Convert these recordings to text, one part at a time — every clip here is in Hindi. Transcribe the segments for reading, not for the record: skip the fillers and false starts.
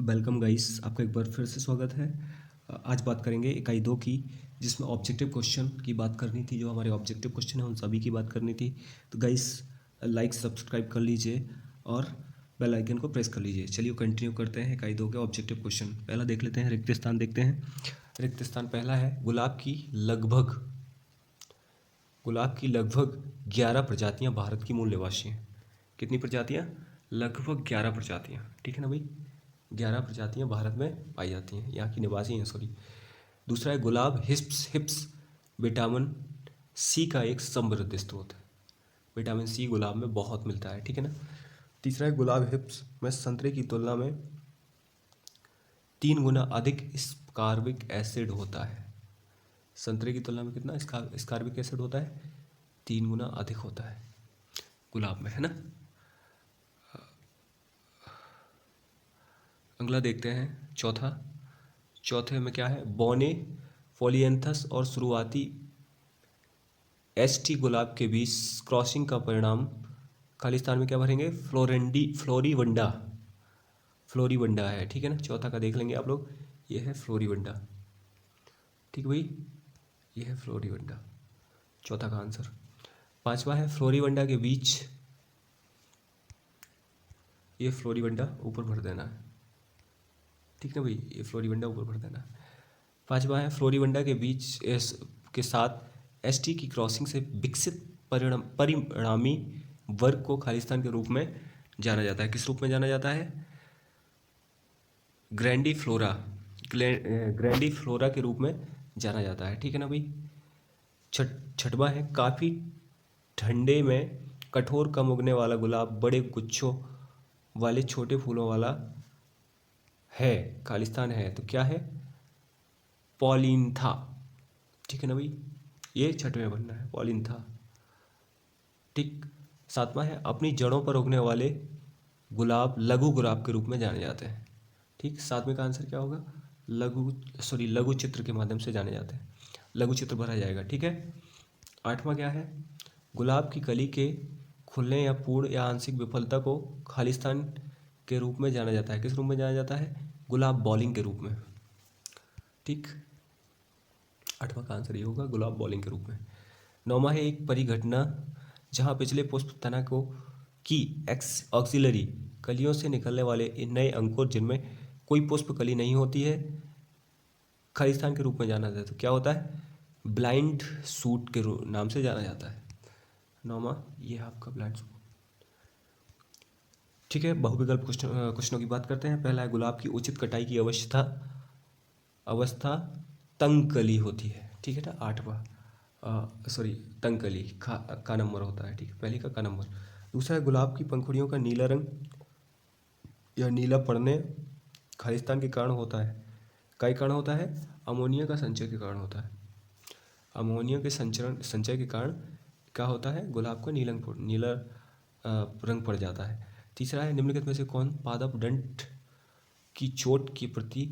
वेलकम गाइस, आपका एक बार फिर से स्वागत है। आज बात करेंगे इकाई 2 की, जिसमें ऑब्जेक्टिव क्वेश्चन की बात करनी थी। जो हमारे ऑब्जेक्टिव क्वेश्चन है उन सभी की बात करनी थी। तो गाइस, लाइक सब्सक्राइब कर लीजिए और बेल आइकन को प्रेस कर लीजिए। चलिए कंटिन्यू करते हैं इकाई 2 के ऑब्जेक्टिव क्वेश्चन। पहला देख लेते हैं, रिक्त स्थान देखते हैं। रिक्त स्थान पहला है, गुलाब की लगभग 11 प्रजातियां भारत की मूल निवासी हैं। कितनी प्रजातियां? लगभग 11 प्रजातियां। ठीक है ना भाई, 11 प्रजातियां भारत में पाई जाती हैं, यहाँ की निवासी हैं, सॉरी। दूसरा है, गुलाब हिप्स विटामिन सी का एक समृद्ध स्रोत है। विटामिन सी गुलाब में बहुत मिलता है, ठीक है ना। तीसरा है, गुलाब हिप्स में संतरे की तुलना में 3 गुना अधिक स्कार्बिक एसिड होता है। संतरे की तुलना में कितना स्कार्बिक एसिड होता है? 3 गुना अधिक होता है गुलाब में, है ना। अगला देखते हैं, चौथे में क्या है, बोने फोलियंथस और शुरुआती एसटी गुलाब के बीच क्रॉसिंग का परिणाम खालिस्तान में क्या भरेंगे? फ्लोरीवंडा है, ठीक है ना। चौथा का देख लेंगे आप लोग, ये है फ्लोरीवंडा। ठीक भाई, ये है फ्लोरीवंडा, चौथा का आंसर। पांचवा है, फ्लोरीवंडा के बीच, ये फ्लोरीवंडा ऊपर भर देना है, ठीक ना भाई, ये फ्लोरीवंडा ऊपर भर देना है। पांचवा है, फ्लोरीवंडा के बीच के साथ एसटी की क्रॉसिंग से विकसित परिणामी वर्ग को खालिस्तान के रूप में जाना जाता है। किस रूप में जाना जाता है? ग्रैंडीफ्लोरा के रूप में जाना जाता है, ठीक है ना भाई। छठवां है, काफ़ी ठंडे में कठोर कम उगने वाला गुलाब बड़े गुच्छों वाले छोटे फूलों वाला है, खालिस्तान है, तो क्या है? पॉलिंथा, ठीक है ना भाई, ये छठवें बनना है, पॉलिंथा। ठीक। सातवां है, अपनी जड़ों पर उगने वाले गुलाब लघु गुलाब के रूप में जाने जाते हैं। ठीक, सातवें का आंसर क्या होगा? लघु चित्र के माध्यम से जाने जाते हैं, लघु चित्र भरा जाएगा, ठीक है। आठवां क्या है, गुलाब की कली के खुलने या पूर्ण या आंशिक विफलता को खालिस्तान के रूप में जाना जाता है। किस रूप में जाना जाता है? गुलाब बॉलिंग के रूप में। ठीक, आठवां का आंसर ये होगा, गुलाब बॉलिंग के रूप में। नौवां है, एक परिघटना जहाँ पिछले पुष्प तना को की ऑक्सिलरी कलियों से निकलने वाले नए अंकुर जिनमें कोई पुष्प कली नहीं होती है, खालिस्तान के रूप में जाना जाता है। तो क्या होता है? ब्लाइंड सूट के नाम से जाना जाता है। नौवां ये है आपका ब्लाइंड सूट, ठीक है। बहुविकल्प क्वेश्चनों की बात करते हैं। पहला है, गुलाब की उचित कटाई की अवस्था तंग कली होती है, ठीक है ना। आठवां तंग कली का नंबर होता है, ठीक है, पहले का नंबर। दूसरा है, गुलाब की पंखुड़ियों का नीला रंग या नीला पड़ने खालिस्तान के कारण होता है। कई कारण होता है? अमोनिया का संचय के कारण होता है। अमोनिया के संचय के कारण क्या होता है? गुलाब का नीला रंग पड़ जाता है। तीसरा है, निम्नलिखित में से कौन पादप दंड की चोट के प्रति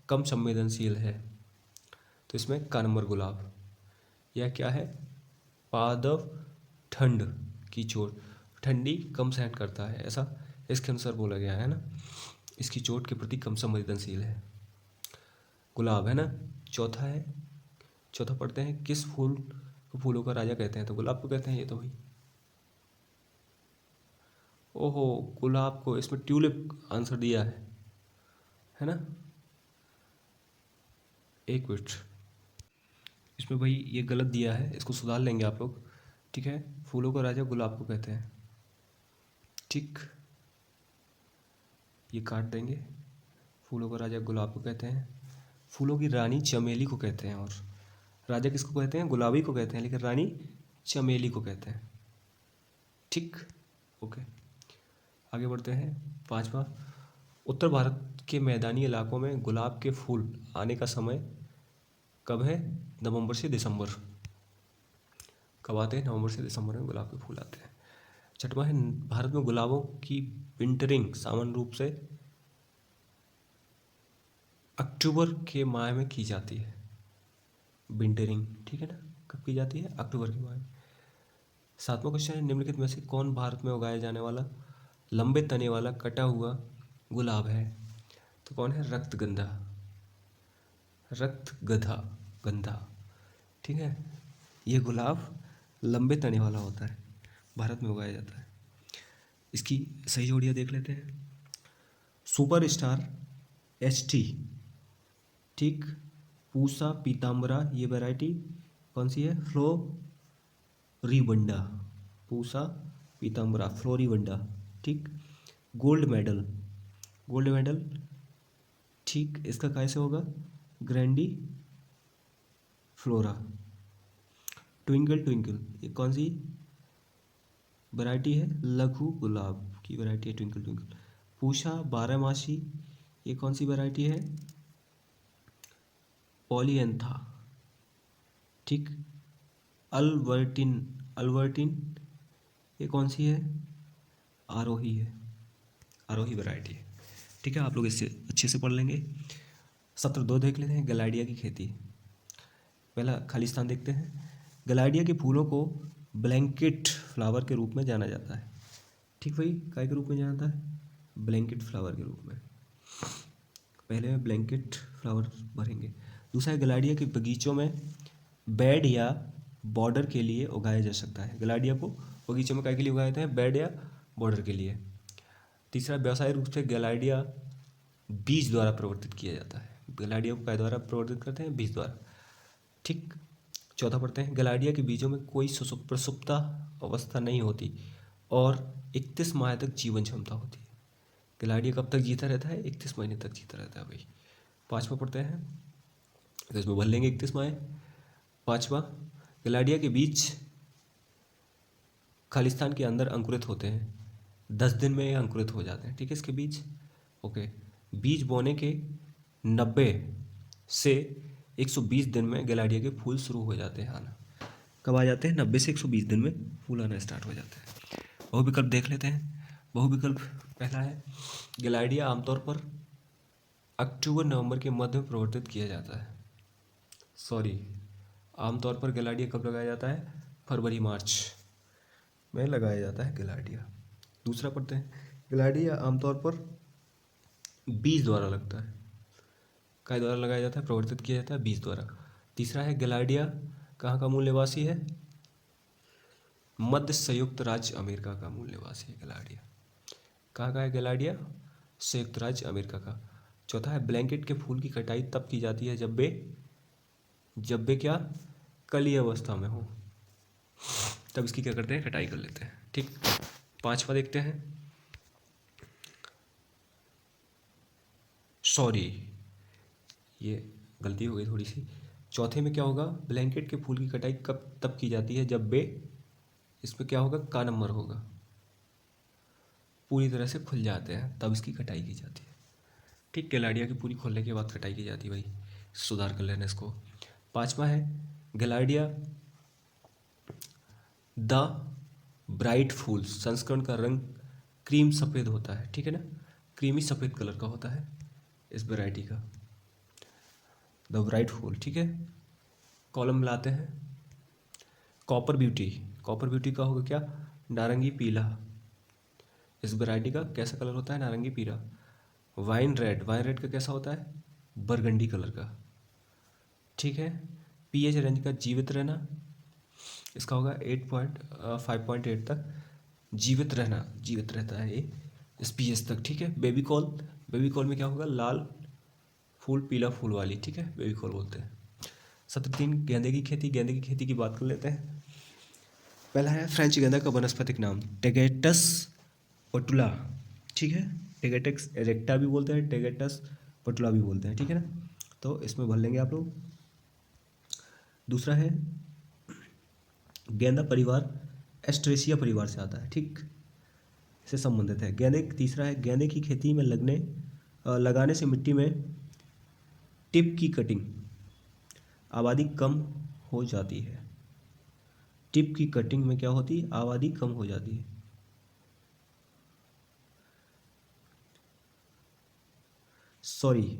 कम संवेदनशील है? तो इसमें का नंबर गुलाब। यह क्या है? पादप ठंड की चोट, ठंडी कम सहन करता है, ऐसा इसके अनुसार बोला गया है ना। इसकी चोट के प्रति कम संवेदनशील है गुलाब, है ना। चौथा पढ़ते हैं, किस फूल को फूलों का राजा कहते हैं? तो गुलाब को कहते हैं, ये तो भाई। ओहो, गुलाब को, इसमें ट्यूलिप आंसर दिया है ना। एक मिनट, इसमें भाई ये गलत दिया है, इसको सुधार लेंगे आप लोग, ठीक है। फूलों का राजा गुलाब को कहते हैं, ठीक, ये काट देंगे। फूलों का राजा गुलाब को कहते हैं, फूलों की रानी चमेली को कहते हैं। और राजा किसको कहते हैं? गुलाबी को कहते हैं, लेकिन रानी चमेली को कहते हैं, ठीक, ओके। आगे बढ़ते हैं। पांचवा, उत्तर भारत के मैदानी इलाकों में गुलाब के फूल आने का समय कब है? नवंबर से दिसंबर। कब आते हैं? नवंबर से दिसंबर में गुलाब के फूल आते हैं। छठवां है, भारत में गुलाबों की विंटरिंग सामान्य रूप से अक्टूबर के माह में की जाती है। विंटरिंग, ठीक है ना, कब की जाती है? अक्टूबर के माह में। सातवां क्वेश्चन है, निम्नलिखित में से कौन भारत में उगाया जाने वाला लंबे तने वाला कटा हुआ गुलाब है? तो कौन है? रक्तगंधा, रक्तगंधा, गंधा। ठीक है, ये गुलाब लंबे तने वाला होता है, भारत में उगाया जाता है। इसकी सही जोड़ियाँ देख लेते हैं। सुपर स्टार HT, ठीक, पूसा पीताम्बरा, ये वैरायटी कौन सी है? फ्लोरीबंडा, पूसा पीताम्बरा, फ्लोरीबंडा। ठीक, गोल्ड मेडल, गोल्ड मेडल, ठीक, इसका कैसे होगा? ग्रैंडी फ्लोरा। ट्विंकल ट्विंकल, ये कौन सी वैरायटी है? लघु गुलाब की वैरायटी है ट्विंकल ट्विंकल। पूषा बारहमासी, ये कौन सी वैरायटी है? पॉलियंथा। ठीक, अल्बर्टिन, अल्बर्टिन, ये कौन सी है? आरोही है, आरोही वैरायटी है। ठीक है, आप लोग इससे अच्छे से पढ़ लेंगे। सत्र 2 देख लेते हैं, गलाडिया की खेती। पहला खालिस्तान देखते हैं। गलाडिया के फूलों को ब्लैंकेट फ्लावर के रूप में जाना जाता है। ठीक भाई, काय के रूप में जाना जाता है? ब्लैंकेट फ्लावर के रूप में। पहले में ब्लैंकेट फ्लावर भरेंगे। दूसरा है, गलाडिया के बगीचों में बेड या बॉर्डर के लिए उगाया जा सकता है। गलाडिया को बगीचों में काय के लिए उगाए जाते हैं? बेड या बॉर्डर के लिए। तीसरा, व्यवसायिक रूप से गलाडिया बीज द्वारा प्रवर्तित किया जाता है। गलाडिया को काय द्वारा प्रवर्तित करते हैं? बीज द्वारा। ठीक, चौथा पढ़ते हैं। गलाडिया के बीजों में कोई प्रसुप्ता अवस्था नहीं होती और 31 माह तक जीवन क्षमता होती है। गलाडिया कब तक जीता रहता है? 31 महीने तक जीता रहता है भाई। पाँचवा पढ़ते हैं, तो इसमें भर लेंगे 31 माह। पाँचवा, गलाडिया के बीज खालिस्तान के अंदर अंकुरित होते हैं, 10 दिन में ये अंकुरित हो जाते हैं। ठीक है, इसके बीज, ओके। बीज बोने के 90 से 120 दिन में गलाडिया के फूल शुरू हो जाते हैं आना। कब आ जाते हैं? 90 से 120 दिन में फूल आना स्टार्ट हो जाते हैं। बहुविकल्प देख लेते हैं। बहुविकल्प पहला है, गलाडिया आमतौर पर अक्टूबर नवंबर के मध्य में प्रवर्तित किया जाता है। सॉरी, आमतौर पर गलाडिया कब लगाया जाता है? फरवरी मार्च में लगाया जाता है गलाडिया। दूसरा पढ़ते हैं, गलाडिया आमतौर पर बीज द्वारा लगता है। काय द्वारा लगाया जाता है? प्रवर्तित किया जाता है बीज द्वारा। तीसरा है, गलाडिया कहाँ का मूल निवासी है? मध्य संयुक्त राज्य अमेरिका का मूल निवासी है गलाडिया। कहाँ का है गलाडिया? संयुक्त राज्य अमेरिका का। चौथा है, ब्लैंकेट के फूल की कटाई तब की जाती है जब वे क्या? कली अवस्था में हो, तब इसकी क्या करते हैं? कटाई कर लेते हैं। ठीक, पांचवा देखते हैं। सॉरी, ये गलती हो गई थोड़ी सी। चौथे में क्या होगा? ब्लैंकेट के फूल की कटाई तब की जाती है जब वे, इसमें क्या होगा? का नंबर होगा, पूरी तरह से खुल जाते हैं, तब इसकी कटाई की जाती है। ठीक, गलाडिया की पूरी खोलने के बाद कटाई की जाती है भाई, सुधार कर लेना इसको। पांचवा है, गलाडिया द ब्राइट फूल संस्करण का रंग क्रीम सफ़ेद होता है। ठीक है ना, क्रीमी सफ़ेद कलर का होता है इस वैरायटी का, द ब्राइट फूल। ठीक है, कॉलम मिलाते हैं। कॉपर ब्यूटी, कॉपर ब्यूटी का होगा क्या? नारंगी पीला। इस वैरायटी का कैसा कलर होता है? नारंगी पीला। वाइन रेड, वाइन रेड का कैसा होता है? बरगंडी कलर का। ठीक है, पीएच रेंज का जीवित रहना, इसका होगा 5.8 तक जीवित रहता है ये इस पीएच तक। ठीक है, बेबी कॉल, बेबी कॉल में क्या होगा? लाल फूल पीला फूल वाली। ठीक है, बेबी कॉल बोलते हैं। सत्र 3, गेंदे की खेती। गेंदे की खेती की बात कर लेते हैं। पहला है, फ्रेंच गेंदा का वनस्पतिक नाम टेगेटस पटुला। ठीक है, टेगेटस एरेक्टा भी बोलते हैं, टेगेटस पटुला भी बोलते हैं। ठीक है ना, तो इसमें भर लेंगे आप लोग। दूसरा है, गेंदा परिवार एस्ट्रेसिया परिवार से आता है। ठीक, से संबंधित है गेंदे। तीसरा है, गेंदे की खेती में लगाने से मिट्टी में टिप की कटिंग आबादी कम हो जाती है। टिप की कटिंग में क्या होती है? आबादी कम हो जाती है। सॉरी,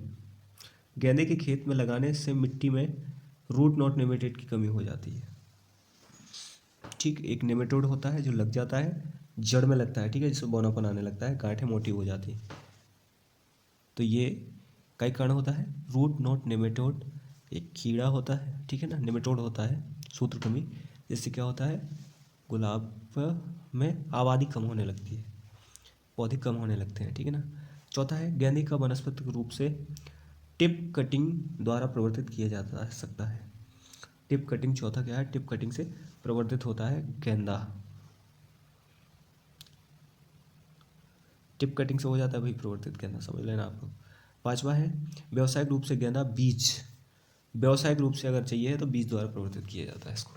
गेंदे के खेत में लगाने से मिट्टी में रूट नॉट नेमेटोड की कमी हो जाती है। ठीक, एक नेमेटोड होता है जो लग जाता है, जड़ में लगता है। ठीक है, जिससे बौनापन आने लगता है, गांठें मोटी हो जाती हैं। तो ये कई कारण होता है, रूट नोट नेमेटोड, एक कीड़ा होता है, ठीक है ना, नेमेटोड होता है सूत्रकृमि, जिससे क्या होता है, गुलाब में आबादी कम होने लगती है, पौधे कम होने लगते हैं, ठीक है ना। चौथा है गेंदे का वनस्पतिक रूप से टिप कटिंग द्वारा प्रवर्तित किया जाता सकता है। टिप कटिंग, चौथा क्या है, टिप कटिंग से प्रवर्तित होता है गेंदा, टिप कटिंग से हो जाता है भाई प्रवर्तित गेंदा, समझ लेना आप लोग। पांचवा है व्यावसायिक रूप से गेंदा बीज, व्यावसायिक रूप से अगर चाहिए तो बीज द्वारा प्रवर्तित किया जाता है इसको।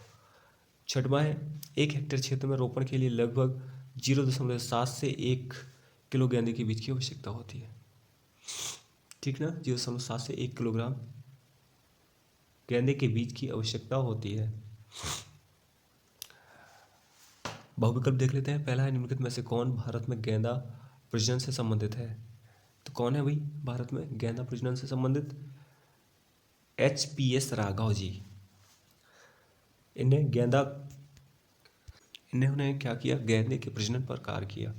छठवां है 1 हेक्टेयर क्षेत्र में रोपण के लिए लगभग 0.7 से 1 किलो गेंदे के बीज की आवश्यकता होती है, ठीक ना, 0.7 से 1 किलोग्राम गेंदे के बीज की आवश्यकता होती है। बहुविकल्प देख लेते हैं। पहला है निम्नलिखित में से कौन भारत में गेंदा प्रजनन से संबंधित है, तो कौन है भाई भारत में गेंदा प्रजनन से संबंधित, HPS राघव जी। इन्हें उन्हें क्या किया, गेंदे के प्रजनन पर कार्य किया।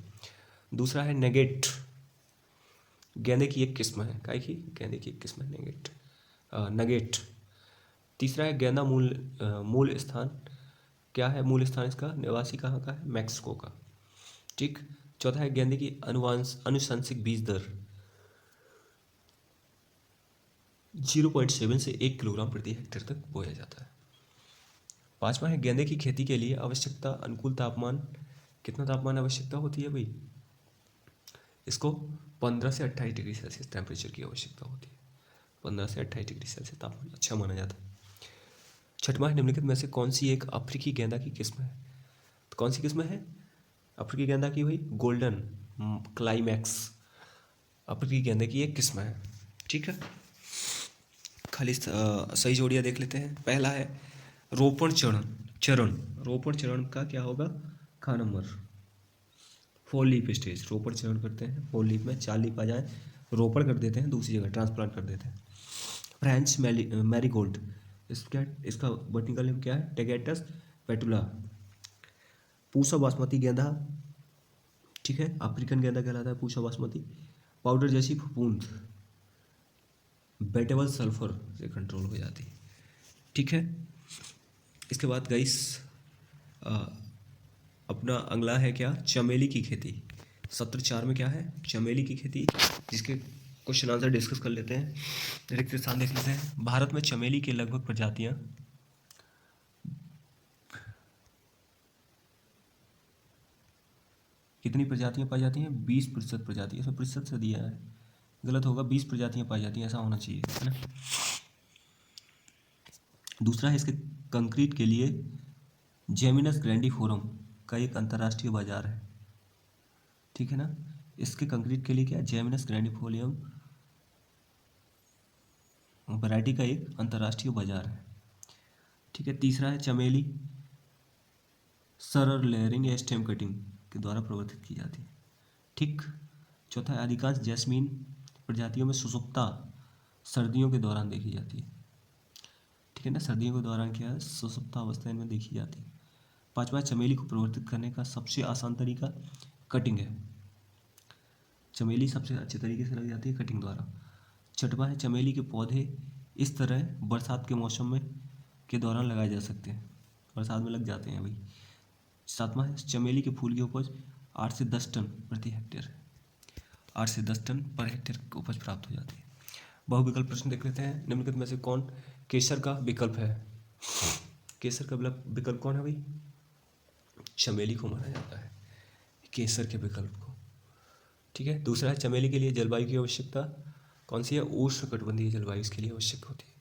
दूसरा है नेगेट, गेंदे की एक किस्म है, काय की गेंदे की एक किस्म है नगेट। तीसरा है गेंदा मूल स्थान, क्या है मूल स्थान इसका, निवासी कहाँ का है, मैक्सिको का, ठीक। चौथा है गेंदे की अनुशंसिक बीज दर 0.7 से 1 किलोग्राम प्रति हेक्टेयर तक बोया जाता है। पांचवा है गेंदे की खेती के लिए आवश्यकता अनुकूल तापमान, कितना तापमान आवश्यकता होती है भाई, इसको 15 से 28 डिग्री सेल्सियस टेम्परेचर की आवश्यकता होती है, 15 से 28 डिग्री सेल्सियस तापमान अच्छा माना जाता है। छठवां है निम्नलिखित में से कौन सी एक अफ्रीकी गेंदा की किस्म है, तो कौन सी किस्म है अफ्रीकी गेंदा की भाई, गोल्डन क्लाइमैक्स अफ्रीकी गेंदे की एक किस्म है, ठीक है। खाली सही जोड़ियाँ देख लेते हैं। पहला है रोपण चरण, रोपण चरण का क्या होगा, खा नंबर, 4 लीफ स्टेज, रोपण चरण करते हैं 4 लीफ में, 4 लीफ आ जाए रोपण कर देते हैं, दूसरी जगह ट्रांसप्लांट कर देते हैं। फ्रेंच मैरीगोल्ड, इसका बॉटनिकल नेम क्या है, टेगेटस पेटुला। पूसा बासमती गेंदा, ठीक है, अफ्रीकन गेंदा कहलाता है पूसा बासमती। पाउडर जैसी फफूंद बेटेबल सल्फर से कंट्रोल हो जाती है, ठीक है। इसके बाद गाइस अपना अगला है क्या, चमेली की खेती। सत्र 4 में क्या है, चमेली की खेती, जिसके क्वेश्चन आंसर डिस्कस कर लेते हैं। रिक्त स्थान देख लेते हैं। भारत में चमेली की लगभग प्रजातियां, कितनी प्रजातियां पाई जाती हैं, 20% प्रजातियां, इसमें प्रतिशत से दिया है, गलत होगा, 20 प्रजातियां पाई जाती हैं, ऐसा होना चाहिए, है ना। दूसरा है इसके कंक्रीट के लिए जेमिनस ग्रैंडिफोरम का एक अंतर्राष्ट्रीय बाजार है, ठीक है ना, इसके कंक्रीट के लिए क्या, जेमिनस ग्रैंडिफोलियम वैरायटी का एक अंतर्राष्ट्रीय बाजार है, ठीक है। तीसरा है चमेली सरर लेयरिंग या स्टेम कटिंग के द्वारा प्रवर्तित की जाती है, ठीक। चौथा है अधिकांश जैस्मीन प्रजातियों में सुसुप्ता सर्दियों के दौरान देखी जाती है, ठीक है ना, सर्दियों के दौरान क्या है, सुसुप्ता अवस्था इनमें देखी जाती है। पांचवा, चमेली को प्रवर्तित करने का सबसे आसान तरीका कटिंग है, चमेली सबसे अच्छे तरीके से लग जाती है कटिंग द्वारा। छठवां है चमेली के पौधे इस तरह बरसात के मौसम में के दौरान लगाए जा सकते हैं, बरसात में लग जाते हैं भाई। सातवां है चमेली के फूल की उपज 8 से 10 टन प्रति हेक्टेयर है, 8 से 10 टन पर हेक्टेयर की उपज प्राप्त हो जाती है। बहुविकल्प प्रश्न देख लेते हैं। निम्नलिखित में से कौन केसर का विकल्प है, केसर का विकल्प कौन है भाई, चमेली को माना जाता है केसर के विकल्प को, ठीक है। दूसरा है चमेली के लिए जलवायु की आवश्यकता कौन सी है, उष्णकटिबंधीय जलवायु इसके लिए आवश्यक होती है।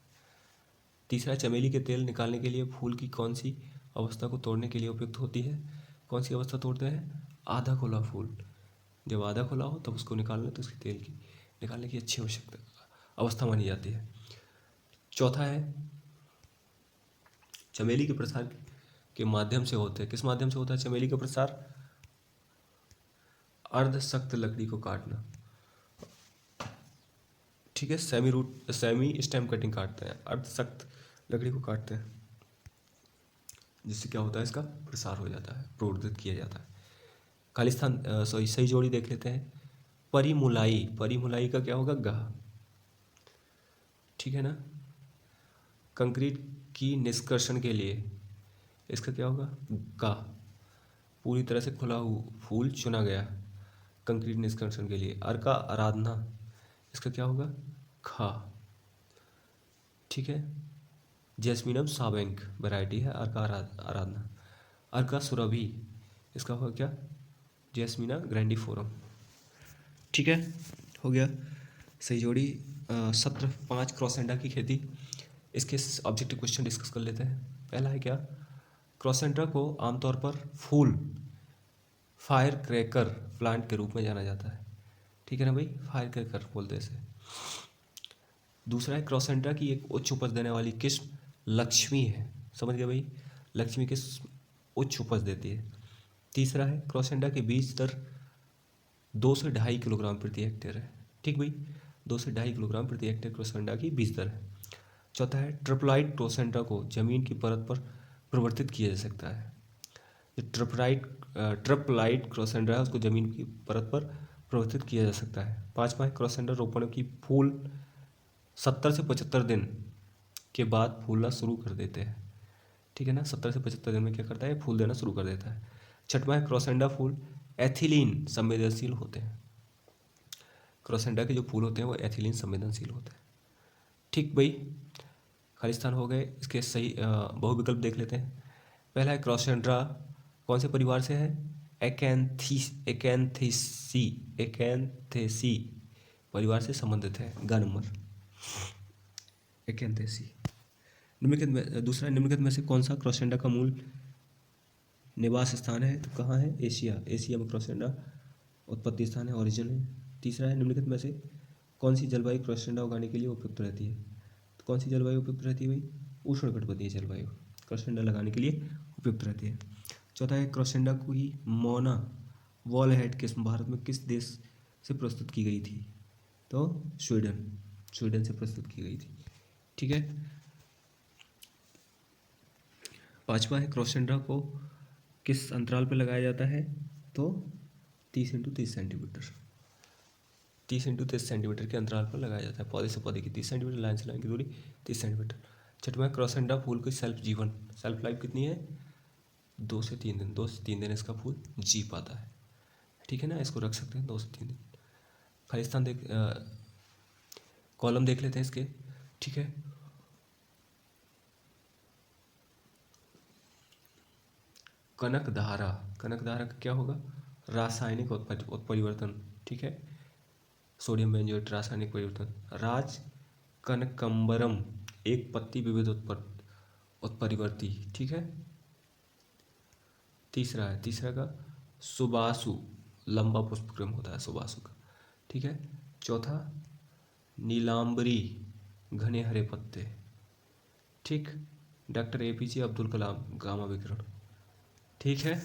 तीसरा है चमेली के तेल निकालने के लिए फूल की कौन सी अवस्था को तोड़ने के लिए उपयुक्त होती है, कौन सी अवस्था तोड़ते हैं, आधा खुला फूल, जब आधा खुला हो तब उसको निकालना, तो उसके तेल की निकालने की अच्छी आवश्यकता अवस्था मानी जाती है। चौथा है चमेली के प्रसार के माध्यम से होते हैं, किस माध्यम से होता है चमेली का प्रसार, अर्ध सख्त लकड़ी को काटना, ठीक है, सेमी स्टेम कटिंग काटते हैं, अर्ध सख्त लकड़ी को काटते हैं, जिससे क्या होता है इसका प्रसार हो जाता है, प्रवर्धित किया जाता है। खालिस्तान सही जोड़ी देख लेते हैं। परिमुलाई, परिमुलाई का क्या होगा? गा। ठीक है ना। कंक्रीट की निष्कर्षण के लिए इसका क्या होगा? का। पूरी तरह से खुला हुआ फूल चुना गया कंक्रीट निष्कर्षण के लिए। अर्का आराधना, इसका क्या होगा? खा। ठीक है। जैस्मीनम साबैंक वैरायटी है अर्का आराधना। अर्का सुरभि, इसका होगा क्या? जैस्मीना ग्रैंडिफोरम। ठीक है, हो गया सही जोड़ी। सत्र 5 क्रॉसेंडा की खेती, इसके ऑब्जेक्टिव क्वेश्चन डिस्कस कर लेते हैं। पहला है क्या? क्रॉसेंड्रा को आमतौर पर फूल फायर क्रैकर प्लांट के रूप में जाना जाता है। ठीक है ना भाई, फायर क्रैकर बोलते हैं इसे। दूसरा है क्रॉसेंड्रा की एक उच्च उपज देने वाली किस्म लक्ष्मी है। समझ गए भाई, लक्ष्मी किस्म उच्च उपज देती है। तीसरा है क्रॉसेंड्रा के बीज दर 2 से 2.5 किलोग्राम प्रति हेक्टेयर है। ठीक भाई, 2 से 2.5 किलोग्राम प्रति हेक्टेयर क्रॉसेंड्रा की बीज दर है। चौथा है ट्रिप्लाइट क्रॉसेंड्रा को जमीन की परत पर परिवर्तित किया जा सकता है। ट्रिप्लाइट क्रॉसेंड्रा है उसको जमीन की परत पर परिवर्तित किया जा सकता है। पांचवा है क्रॉसेंड्रा रोपण की फूल 70 से 75 दिन के बाद फूलना शुरू कर देते हैं। ठीक है ना, 70 से 75 दिन में क्या करता है? फूल देना शुरू कर देता है। छठवां है क्रॉसेंड्रा फूल एथिलीन संवेदनशील होते हैं। क्रॉसेंड्रा के जो फूल होते हैं वो एथिलीन संवेदनशील होते हैं। ठीक भाई, खालिस्तान हो गए। इसके सही बहुविकल्प देख लेते हैं। पहला है क्रॉसेंड्रा कौन से परिवार से है? एकेंथेसी परिवार से संबंधित है। ग नंबर एकेंथेसी। निम्नलिखित में दूसरा, निम्नलिखित में से कौन सा क्रॉसेंड्रा का मूल निवास स्थान है? तो कहाँ है? एशिया। एशिया में क्रॉसेंड्रा उत्पत्ति स्थान है, ओरिजिन है। तीसरा है निम्नलिखित में से कौन सी जलवायु क्रॉसेंड्रा उगाने के लिए उपयुक्त रहती है? तो कौन सी जलवायु उपयुक्त रहती है भाई? उष्णकटिबंधीय जलवायु क्रॉसेंड्रा लगाने के लिए उपयुक्त रहती है। चौथा है क्रॉसेंड्रा की मोना वॉल हेड किस्म भारत में किस देश से प्रस्तुत की गई थी? तो स्वीडन से प्रस्तुत की गई थी। ठीक है। पांचवा है क्रॉसेंड्रा को किस अंतराल पर लगाया जाता है? तो 30 × 30 सेंटीमीटर, 30 × 30 सेंटीमीटर के अंतराल पर लगाया जाता है। पौधे से पौधे की 30 सेंटीमीटर, लाइन से लाइन की दूरी 30 सेंटीमीटर। छठवां क्रॉसेंड्रा फूल की सेल्फ लाइफ कितनी है? 2 से 3 दिन। 2 से 3 दिन इसका फूल जी पाता है। ठीक है ना, इसको रख सकते हैं 2 से 3 दिन। खालिस्तान कॉलम देख लेते हैं इसके। ठीक है, कनकधारा का क्या होगा? रासायनिक उत्परिवर्तन। ठीक है, सोडियम बेंजोएट रासायनिक परिवर्तन। राज कनकम्बरम एक पत्ती विविध उत्परिवर्ती। ठीक है। तीसरा का सुबासु लंबा पुष्पक्रम होता है सुबासु का। ठीक है। चौथा नीलांबरी घने हरे पत्ते। ठीक, doctor APJ Abdul Kalam gamma विकिरण। ठीक है,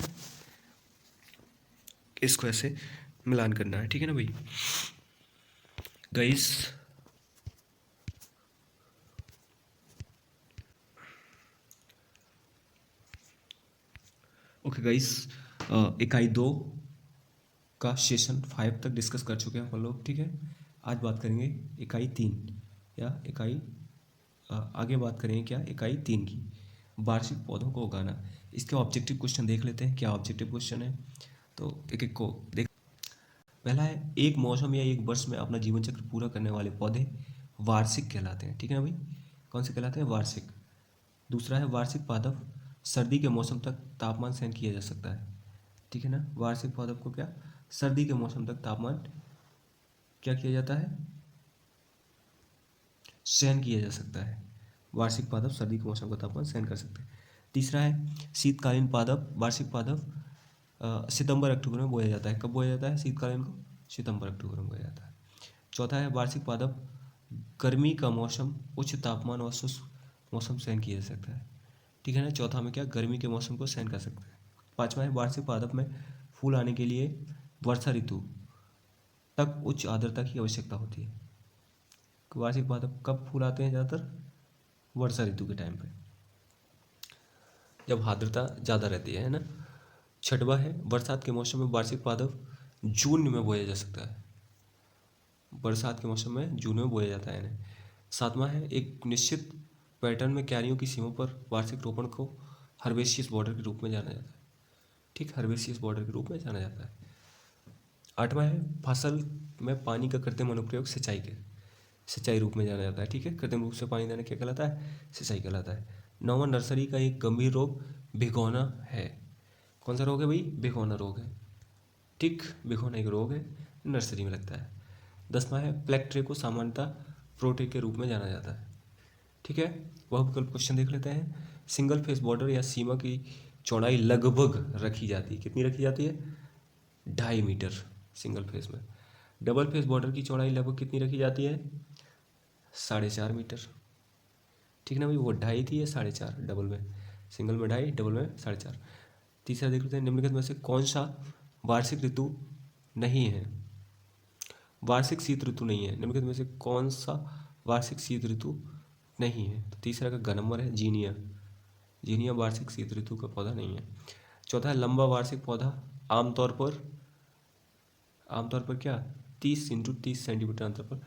इसको ऐसे मिलान करना है। ठीक है ना भाई गाइस। ओके गाइस, इकाई 2 का सेशन 5 तक डिस्कस कर चुके हैं अपन लोग। ठीक है, आज बात करेंगे इकाई 3 या आगे बात करेंगे क्या? इकाई 3 की, वार्षिक पौधों को उगाना। इसके ऑब्जेक्टिव क्वेश्चन देख लेते हैं। क्या ऑब्जेक्टिव क्वेश्चन है तो एक एक को देख। पहला है एक मौसम या एक वर्ष में अपना जीवन चक्र पूरा करने वाले पौधे वार्षिक कहलाते हैं। ठीक है ना भाई, कौन से कहलाते हैं? वार्षिक। दूसरा है वार्षिक पादप सर्दी के मौसम तक तापमान सहन किया जा सकता है। ठीक है ना, वार्षिक पादप को क्या सर्दी के मौसम तक तापमान क्या किया जाता है? सहन किया जा सकता है। वार्षिक पादप सर्दी के मौसम का तापमान सहन कर सकते हैं। तीसरा है शीतकालीन पादप वार्षिक पादप सितंबर अक्टूबर में बोया जाता है। कब बोया जाता है शीतकालीन को? सितंबर अक्टूबर में बोया जाता है। चौथा है वार्षिक पादप गर्मी का मौसम उच्च तापमान और शुष्क मौसम सहन किया जा सकता है। ठीक है ना, चौथा में क्या गर्मी के मौसम को सहन कर सकते हैं। पांचवा है वार्षिक पादप में फूल आने के लिए वर्षा ऋतु तक उच्च आर्द्रता की आवश्यकता होती है। वार्षिक पादप कब फूल आते हैं? ज़्यादातर वर्षा ऋतु के टाइम पे, जब आर्द्रता ज़्यादा रहती है ना। छठवा है बरसात के मौसम में वार्षिक पादप जून में बोया जा सकता है। बरसात के मौसम में जून में बोया जाता है इन्हें। सातवां है, एक निश्चित पैटर्न में क्यारियों की सीमा पर वार्षिक रोपण को हर्बेशियस बॉर्डर के रूप में जाना जाता है। ठीक, हर्बेशियस बॉर्डर के रूप में जाना जाता है। आठवां है, फसल में पानी का कृत्रिम अनुप्रयोग सिंचाई रूप में जाना जाता है। ठीक है, कृत्रिम रूप से पानी देना क्या कहलाता है? सिंचाई कहलाता है। नौवां, नर्सरी का एक गंभीर रोग भिगोना है। कौन सा रोग है भाई? भिगोना रोग है। ठीक, भिगोना एक रोग है, नर्सरी में लगता है। 10वां है, प्लेक्ट्रे को सामान्यतः प्रोटे के रूप में जाना जाता है। ठीक है, वह विकल्प क्वेश्चन देख लेते हैं। सिंगल फेस बॉर्डर या सीमा की चौड़ाई लगभग रखी जाती है। कितनी रखी जाती है? 2.5 मीटर सिंगल फेस में। डबल फेस बॉर्डर की चौड़ाई लगभग कितनी रखी जाती है? 4.5 मीटर। ठीक ना भाई, वो 2.5 थी, 4.5 डबल में। सिंगल में 2.5, डबल में 4.5। तीसरा देख लेते हैं, निम्नलिखित में से कौन सा वार्षिक ऋतु नहीं है? वार्षिक शीत ऋतु नहीं है। निम्नलिखित में से कौन सा वार्षिक शीत ऋतु नहीं है? तो तीसरा का ग नंबर है जीनिया। जीनिया वार्षिक शीत ऋतु का पौधा नहीं है। चौथा है, लंबा वार्षिक पौधा आमतौर पर क्या 30 × 30 सेंटीमीटर अंतर पर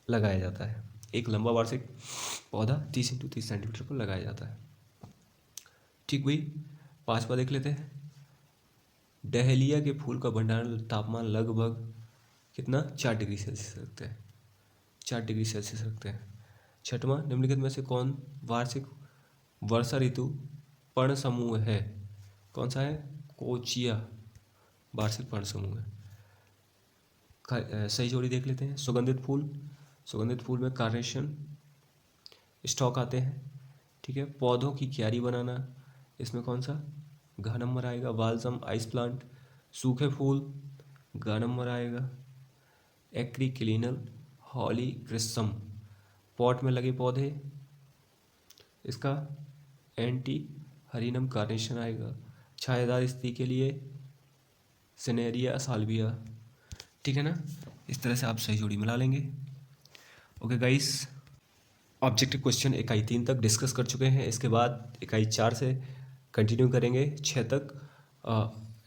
लगाया जाता है। एक लंबा वार्षिक पौधा 30 × 30 सेंटीमीटर पर लगाया जाता है। ठीक भाई, 5वां देख लेते हैं। डहेलिया के फूल का भंडारण तापमान लगभग कितना? 4 डिग्री सेल्सियस रखते हैं। 4 डिग्री सेल्सियस रखते हैं। 6वां, निम्नलिखित में से कौन वार्षिक वर्षा ऋतु पर्ण समूह है? कौन सा है? कोचिया वार्षिक पर्ण समूह है। सही जोड़ी देख लेते हैं। सुगंधित फूल में कार्नेशन स्टॉक आते हैं। ठीक है, पौधों की क्यारी बनाना, इसमें कौन सा? घ नंबर आएगा। Balsam ice plant. सूखे फूल, ग नंबर आएगा। एक्रीक्लिनल हॉली क्रिसम। पॉट में लगे पौधे, इसका एंटी हरिनम कार्नेशन आएगा। छायादार स्थिति के लिए सिनेरिया साल्विया। ठीक है ना, इस तरह से आप सही जोड़ी मिला लेंगे। ओके गाइस, ऑब्जेक्टिव क्वेश्चन इकाई 3 तक डिस्कस कर चुके हैं। इसके बाद इकाई 4 से कंटिन्यू करेंगे 6 तक।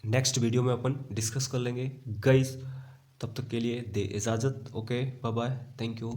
नेक्स्ट वीडियो में अपन डिस्कस कर लेंगे गाइस। तब तक के लिए दे इजाज़त। Okay, bye bye, thank you.